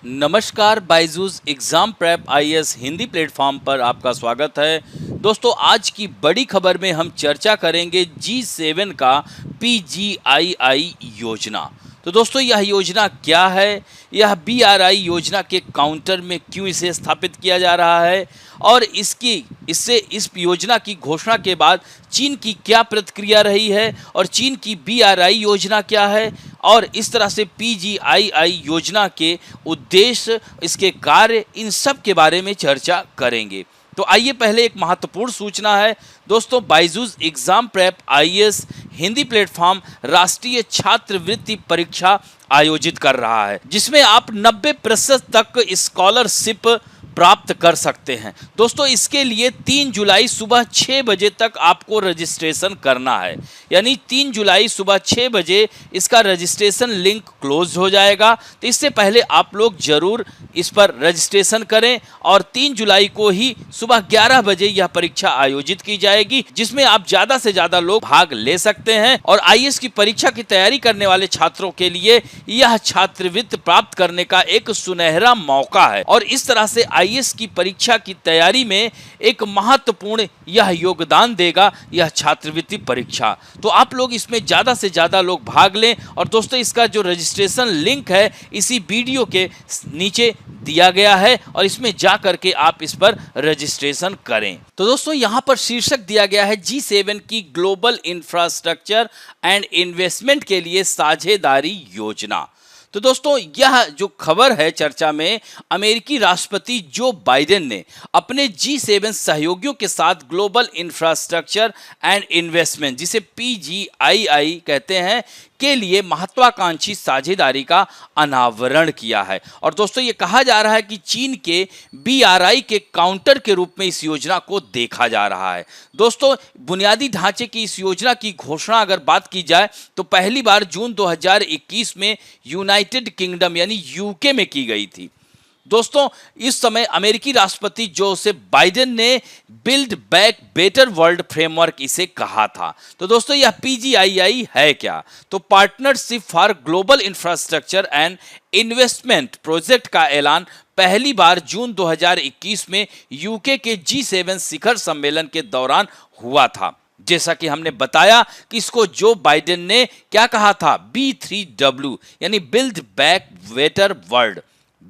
नमस्कार, Byju's exam prep IAS Hindi platform पर आपका स्वागत है। दोस्तों, आज की बड़ी खबर में हम चर्चा करेंगे G7 का पीजीआईआई योजना। तो दोस्तों, यह योजना क्या है? यह बीआरआई योजना के काउंटर में क्यों इसे स्थापित किया जा रहा है और इस योजना की घोषणा के बाद चीन की क्या प्रतिक्रिया रही है और चीन की बीआरआई योजना क्या है और इस तरह से पीजीआईआई योजना के उद्देश्य, इसके कार्य, इन सब के बारे में चर्चा करेंगे। तो आइए, पहले एक महत्वपूर्ण सूचना है दोस्तों। Byju's exam prep IAS Hindi platform राष्ट्रीय छात्रवृत्ति परीक्षा आयोजित कर रहा है, जिसमें आप 90% तक स्कॉलरशिप प्राप्त कर सकते हैं। दोस्तों, इसके लिए 3 जुलाई सुबह 6 बजे तक आपको रजिस्ट्रेशन करना है। यानी 3 जुलाई सुबह 6 बजे इसका रजिस्ट्रेशन लिंक क्लोज हो जाएगा। तो इससे पहले आप लोग जरूर इस पर रजिस्ट्रेशन करें और 3 जुलाई को ही सुबह 11 बजे यह परीक्षा आयोजित की जाएगी, जिसमें आप ज़्यादा से ज़्यादा लोग भाग ले सकते हैं। और आईएएस की परीक्षा की तैयारी करने वाले छात्रों के लिए यह छात्रवृत्ति प्राप्त करने का एक सुनहरा मौका है और इस तरह से आईएएस की परीक्षा की तैयारी में एक महत्वपूर्ण यह योगदान देगा, यह छात्रवृत्ति परीक्षा। तो आप लोग इसमें ज़्यादा से ज़्यादा लोग भाग लें। और दोस्तों, इसका जो रजिस्ट्रेशन लिंक है इसी वीडियो के नीचे दिया गया है और इसमें जा करके आप इस पर रजिस्ट्रेशन करें। तो दोस्तों, यहाँ पर शीर्षक दिया गया है G7 की ग्लोबल इंफ्रास्ट्रक्चर एंड इन्वेस्टमेंट के लिए साझेदारी योजना। तो दोस्तों, यह जो खबर है चर्चा में, अमेरिकी राष्ट्रपति जो बाइडेन ने अपने G7 सहयोगियों के साथ ग्लोबल इंफ्रास्ट्रक्चर एंड इन्वेस्टमेंट, जिसे पीजीआईआई कहते हैं, के लिए महत्वाकांक्षी साझेदारी का अनावरण किया है। और दोस्तों, ये कहा जा रहा है कि चीन के बीआरआई के काउंटर के रूप में इस योजना को देखा जा रहा है। दोस्तों, बुनियादी ढांचे की इस योजना की घोषणा अगर बात की जाए तो पहली बार जून 2021 में यूनाइटेड किंगडम यानी यूके में की गई थी। दोस्तों, इस समय अमेरिकी राष्ट्रपति जोसेफ बाइडेन ने build back better world framework इसे कहा था। तो दोस्तों, यह पीजीआईआई है क्या? तो partnership for global infrastructure and investment project का ऐलान पहली बार जून 2021 में यूके के G7 शिखर सम्मेलन के दौरान हुआ था। जैसा कि हमने बताया कि इसको जो बाइडेन ने क्या कहा था, B3W यानी build back better world,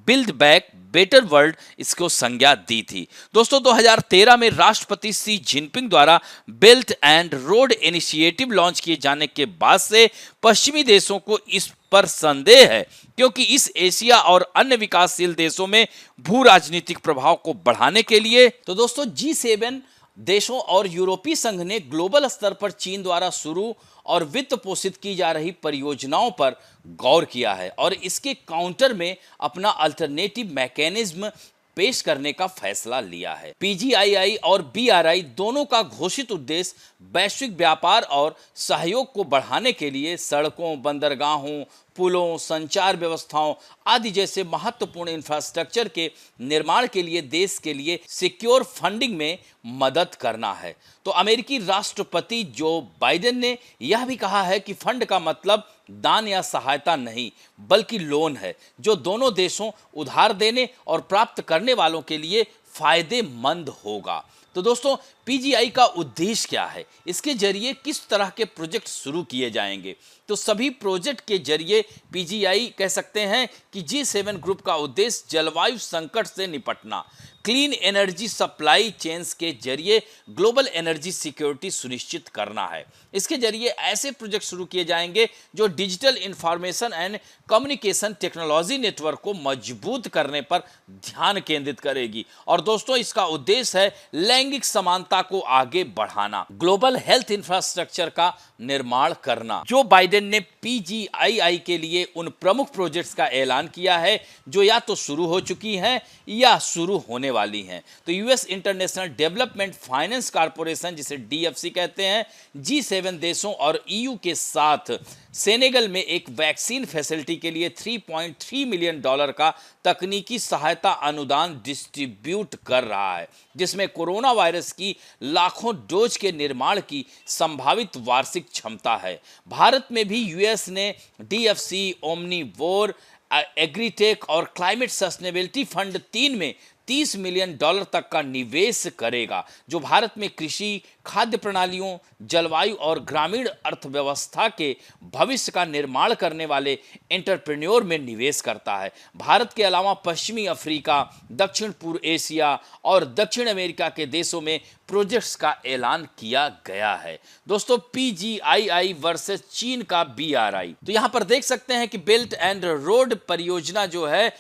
build back better world, इसको संज्ञा दी थी। दोस्तों, 2013 में राष्ट्रपति शी जिनपिंग द्वारा belt and road initiative launch किए जाने के बाद से पश्चिमी देशों को इस पर संदेह है, क्योंकि इस एशिया और अन्य विकासशील देशों में भू राजनीतिक प्रभाव को बढ़ाने के लिए तो दोस्तों G7 देशों और यूरोपीय संघ ने ग्लोबल स्तर पर चीन द्वारा शुरू और वित्त पोषित की जा रही परियोजनाओं पर गौर किया है और इसके काउंटर में अपना अल्टरनेटिव मैकेनिज्म पेश करने का फैसला लिया है। पीजीआईआई और बीआरआई दोनों का घोषित उद्देश्य वैश्विक व्यापार और सहयोग को बढ़ाने के लिए सड़कों, बंदरगाहों, पुलों, संचार व्यवस्थाओं आदि जैसे महत्वपूर्ण इंफ्रास्ट्रक्चर के निर्माण के लिए देश के लिए सिक्योर फंडिंग में मदद करना है। तो अमेरिकी राष्ट्रपति जो बाइडेन ने यह भी कहा है कि फंड का मतलब दान या सहायता नहीं, बल्कि लोन है, जो दोनों देशों उधार देने और प्राप्त करने वालों के लिए फायदेमंद होगा। तो दोस्तों, पीजीआई का उद्देश्य क्या है? इसके जरिए किस तरह के प्रोजेक्ट शुरू किए जाएंगे? तो सभी प्रोजेक्ट के जरिए पीजीआई कह सकते हैं कि G7 ग्रुप का उद्देश्य जलवायु संकट से निपटना, क्लीन एनर्जी सप्लाई चेन्स के जरिए ग्लोबल एनर्जी सिक्योरिटी सुनिश्चित करना है। इसके जरिए ऐसे प्रोजेक्ट शुरू किए जाएंगे जो digital information and communication technology network को मजबूत करने पर ध्यान केंद्रित करेगी। और दोस्तों, इसका उद्देश्य है लैंगिक समानता को आगे बढ़ाना, ग्लोबल हेल्थ इंफ्रास्ट्रक्चर का निर्माण करना। जो बाइडेन ने पीजीआईआई के लिए उन प्रमुख प्रोजेक्ट्स का ऐलान किया है जो या तो शुरू हो चुकी हैं या शुरू होने वाली हैं। तो US international development finance corporation, जिसे डीएफसी कहते हैं, G7 देशों और ईयू के साथ सेनेगल में एक वैक्सीन फैसिलिटी के लिए $3.3 मिलियन का तकनीकी सहायता अनुदान डिस्ट्रीब्यूट कर रहा है, जिसमें कोरोना वायरस की लाखों डोज के निर्माण की संभावित वार्षिक क्षमता है। भारत में भी यूएस ने डीएफसी, ओमनीवोर एग्रीटेक और क्लाइमेट सस्टेनेबिलिटी फंड 3 में $30 मिलियन तक का निवेश करेगा, जो भारत में कृषि, खाद्य प्रणालियों, जलवायु और ग्रामीण अर्थव्यवस्था के भविष्य का निर्माण करने वाले एंटरप्रेन्योर में निवेश करता है। भारत के अलावा पश्चिमी अफ्रीका, दक्षिण पूर्व एशिया और दक्षिण अमेरिका के देशों में प्रोजेक्ट्स का ऐलान किया गया है। दोस्तों, PGII वर्सेस चीन का BRI। तो यहां पर देख सकते हैं कि बेल्ट एंड रोड परियोजना जो है,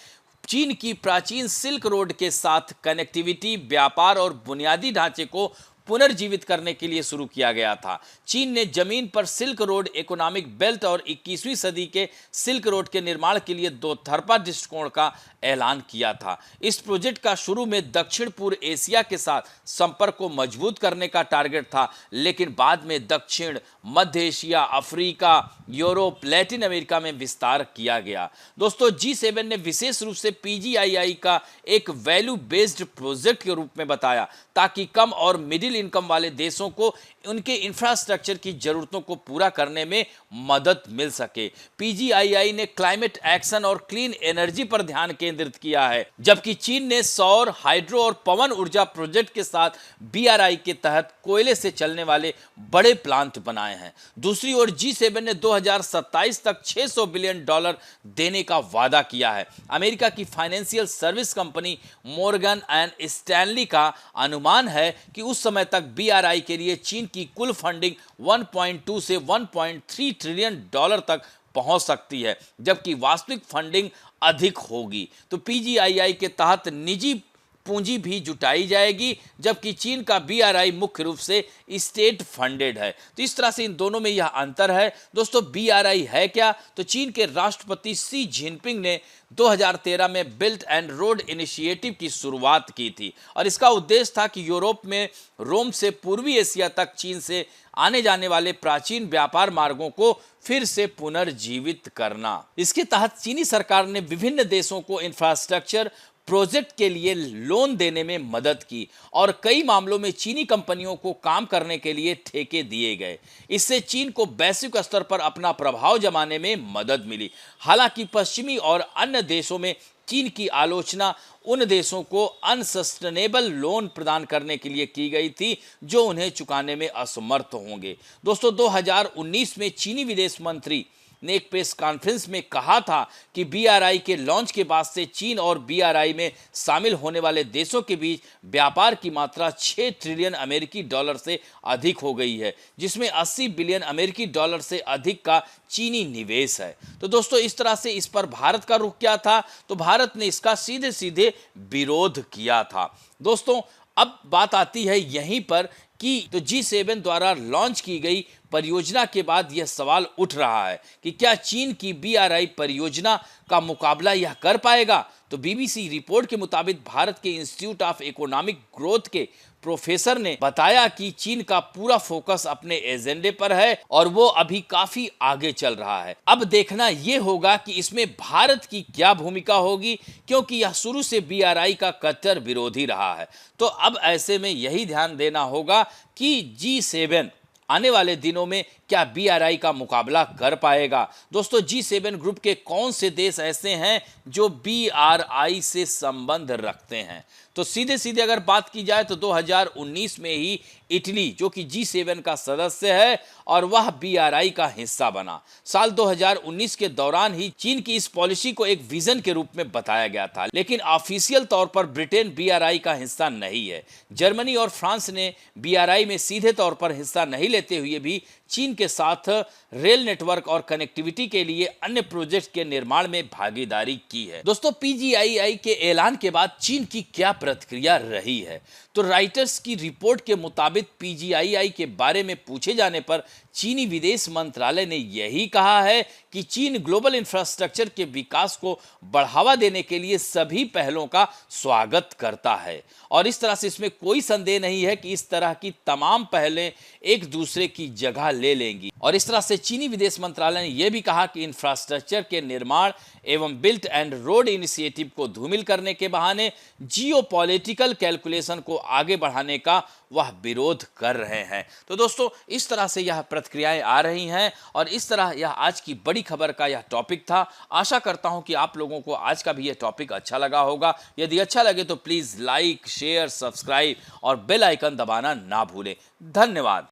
चीन की प्राचीन सिल्क रोड के साथ कनेक्टिविटी, व्यापार और बुनियादी ढांचे को पुनर्जीवित करने के लिए शुरू किया गया था। चीन ने जमीन पर सिल्क रोड इकोनॉमिक बेल्ट और 21वीं सदी के सिल्क रोड के निर्माण के लिए दो तरफा दृष्टिकोण का ऐलान किया था। इस प्रोजेक्ट का शुरू में दक्षिण पूर्व एशिया के साथ संपर्क को मजबूत करने का टारगेट था, लेकिन बाद में दक्षिण मध्य Asia, Africa, Europe, Latin America में विस्तार किया गया। दोस्तों, G7 ने विशेष रूप से PGII का एक वैल्यू बेस्ड प्रोजेक्ट के रूप में बताया, ताकि कम और मिडिल इनकम वाले देशों को उनके इंफ्रास्ट्रक्चर की जरूरतों को पूरा करने में मदद मिल सके। PGII ने क्लाइमेट एक्शन और क्लीन एनर्जी पर ध्यान केंद्रित किया है, जबकि चीन ने सौर, हाइड्रो और पवन ऊर्जा प्रोजेक्ट के साथ BRI के तहत कोयले से चलने वाले बड़े प्लांट बनाए हैं। दूसरी ओर G7 ने 2027 तक $600 बिलियन देने का वादा किया है। अमेरिका की financial service company Morgan and Stanley का अनुमान है कि उस समय तक BRI के लिए चीन की कुल फंडिंग 1.2 से 1.3 ट्रिलियन डॉलर तक पहुंच सकती है, जबकि वास्तविक फंडिंग अधिक होगी। तो PGII के तहत निजी पूंजी भी जुटाई जाएगी, जबकि चीन का BRI मुख्य रूप से स्टेट फंडेड है। तो इस तरह से इन दोनों में यह अंतर है। दोस्तों, BRI है क्या? तो चीन के राष्ट्रपति शी जिनपिंग ने 2013 में बेल्ट एंड रोड इनिशिएटिव की शुरुआत की थी, और इसका उद्देश्य था कि यूरोप में रोम से पूर्वी एशिया तक चीन से आने जाने वाले प्राचीन व्यापार मार्गों को फिर से पुनर्जीवित करना। इसके तहत चीनी सरकार ने विभिन्न देशों को इंफ्रास्ट्रक्चर प्रोजेक्ट के लिए लोन देने में मदद की, और कई मामलों में चीनी कंपनियों को काम करने के लिए ठेके दिए गए। इससे चीन को वैश्विक स्तर पर अपना प्रभाव जमाने में मदद मिली। हालांकि पश्चिमी और अन्य देशों में चीन की आलोचना उन देशों को अनसस्टेनेबल लोन प्रदान करने के लिए की गई थी जो उन्हें चुकाने में असमर्थ होंगे। दोस्तों, 2019 में चीनी विदेश मंत्री ने एक प्रेस कॉन्फ्रेंस में कहा था कि BRI के लॉन्च के बाद से चीन और BRI में शामिल होने वाले देशों के बीच व्यापार की मात्रा 6 ट्रिलियन अमेरिकी डॉलर से अधिक हो गई है, जिसमें 80 बिलियन अमेरिकी डॉलर से अधिक का चीनी निवेश है। तो दोस्तों, इस तरह से इस पर भारत का रुख क्या था? तो भारत ने इसका सीधे सीधे विरोध किया था। दोस्तों, अब बात आती है यहीं पर कि तो G7 द्वारा लॉन्च की गई परियोजना के बाद यह सवाल उठ रहा है कि क्या चीन की BRI परियोजना का मुकाबला यह कर पाएगा? तो BBC रिपोर्ट के मुताबिक भारत के इंस्टीट्यूट ऑफ इकोनॉमिक ग्रोथ के प्रोफेसर ने बताया कि चीन का पूरा फोकस अपने एजेंडे पर है और वो अभी काफी आगे चल रहा है। अब देखना यह होगा कि इसमें भारत की क्या भूमिका होगी, क्योंकि यह शुरू से BRI का कट्टर विरोधी रहा है। तो अब ऐसे में यही ध्यान देना होगा कि G7 आने वाले दिनों में क्या BRI का मुकाबला कर पाएगा। दोस्तों, G7 ग्रुप के कौन से देश ऐसे हैं जो BRI से संबंध रखते हैं? तो सीधे सीधे अगर बात की जाए तो 2019 में ही इटली, जो कि G7 का सदस्य है और वह BRI का हिस्सा बना। साल 2019 के दौरान ही चीन की इस पॉलिसी को एक विजन के रूप में बताया गया था, लेकिन ऑफिशियल तौर पर ब्रिटेन BRI का हिस्सा नहीं है। जर्मनी और फ्रांस ने BRI में सीधे तौर पर हिस्सा नहीं लेते हुए भी चीन के साथ रेल नेटवर्क और कनेक्टिविटी के लिए अन्य प्रोजेक्ट के निर्माण में भागीदारी की है। दोस्तों, PGII के ऐलान के बाद चीन की क्या प्रतिक्रिया रही है? तो राइटर्स की रिपोर्ट के मुताबिक PGII के बारे में पूछे जाने पर चीनी विदेश मंत्रालय ने यही कहा है कि चीन ग्लोबल इंफ्रास्ट्रक्चर के विकास को बढ़ावा देने के लिए सभी पहलों का स्वागत करता है, और इस तरह से इसमें कोई संदेह नहीं है कि इस तरह की तमाम पहलें एक दूसरे की जगह ले लेंगी। और इस तरह से चीनी विदेश मंत्रालय ने यह भी कहा कि इंफ्रास्ट्रक्चर के निर्माण एवं बिल्ट एंड रोड इनिशिएटिव को धूमिल करने के बहाने जियोपॉलिटिकल कैलकुलेशन को आगे बढ़ाने का वह विरोध कर रहे हैं। तो दोस्तों, इस तरह से यह प्रतिक्रियाएं आ रही हैं और इस तरह यह आज की बड़ी खबर का यह टॉपिक था। आशा करता हूं कि आप लोगों को आज का भी यह टॉपिक अच्छा लगा होगा। यदि अच्छा लगे तो प्लीज लाइक, शेयर, सब्सक्राइब और बेल आइकन दबाना ना भूलें। धन्यवाद।